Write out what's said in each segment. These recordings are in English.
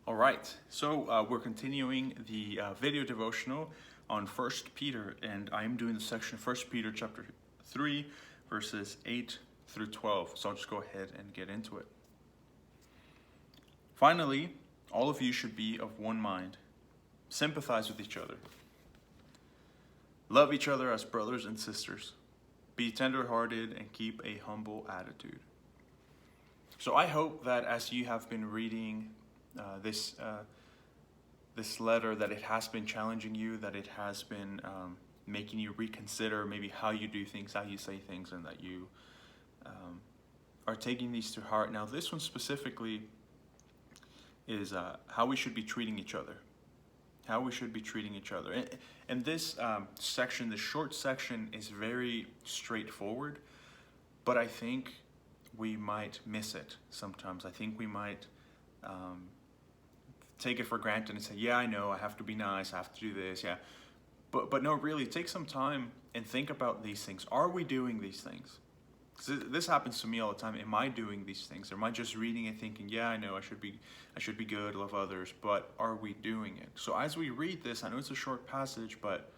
All right, so we're continuing the video devotional on First Peter, and I'm doing the section First Peter chapter 3, verses 8 through 12. So I'll just go ahead and get into it. Finally, all of you should be of one mind. Sympathize with each other. Love each other as brothers and sisters. Be tender-hearted and keep a humble attitude. So I hope that as you have been reading this letter, that it has been challenging you, that it has been making you reconsider maybe how you do things, how you say things, and that you are taking these to heart. Now, this one specifically is how we should be treating each other. How we should be treating each other. And this section, this short section, is very straightforward, but I think we might miss it sometimes. I think we might take it for granted and say, yeah, I know, I have to be nice, I have to do this, yeah. But no, really, take some time and think about these things. Are we doing these things? This happens to me all the time. Am I doing these things? Or am I just reading and thinking, yeah, I know, I should be good, love others, but are we doing it? So as we read this, I know it's a short passage, but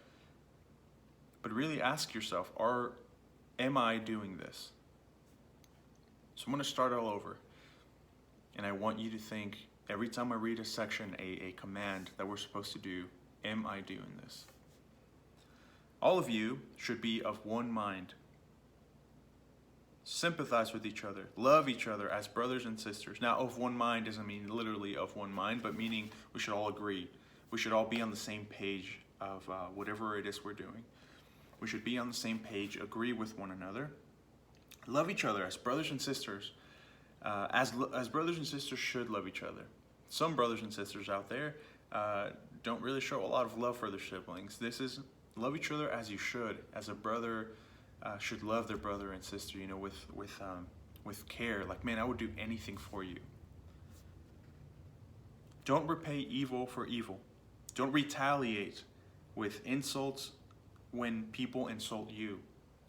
really ask yourself, am I doing this? So I'm going to start all over. And I want you to think, every time I read a section, a command that we're supposed to do, am I doing this? All of you should be of one mind. Sympathize with each other. Love each other as brothers and sisters. Now, of one mind doesn't mean literally of one mind, but meaning we should all agree. We should all be on the same page of whatever it is we're doing. We should be on the same page, agree with one another. Love each other as brothers and sisters. As brothers and sisters should love each other. Some brothers and sisters out there don't really show a lot of love for their siblings. This is love each other as you should. As a brother should love their brother and sister, with care. Like, man, I would do anything for you. Don't repay evil for evil. Don't retaliate with insults when people insult you.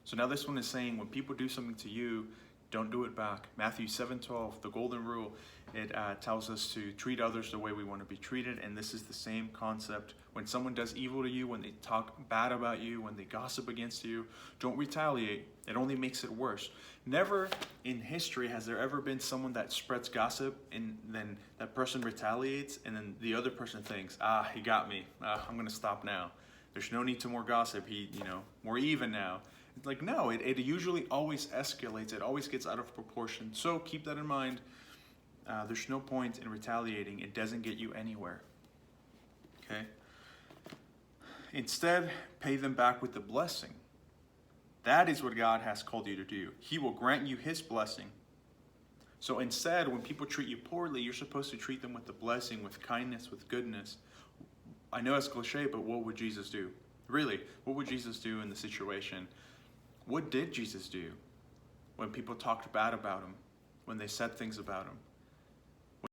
So now this one is saying when people do something to you, don't do it back. Matthew 7:12, the golden rule, it tells us to treat others the way we want to be treated, and this is the same concept. When someone does evil to you, when they talk bad about you, when they gossip against you, don't retaliate. It only makes it worse. Never in history has there ever been someone that spreads gossip and then that person retaliates, and then the other person thinks, he got me. I'm going to stop now. There's no need to more gossip. We're even now. It's like, no, it usually always escalates. It always gets out of proportion. So keep that in mind. There's no point in retaliating. It doesn't get you anywhere. Okay? Instead, pay them back with the blessing. That is what God has called you to do. He will grant you His blessing. So instead, when people treat you poorly, you're supposed to treat them with the blessing, with kindness, with goodness. I know it's cliche, but what would Jesus do? Really, what would Jesus do in the situation? What did Jesus do when people talked bad about Him, when they said things about Him?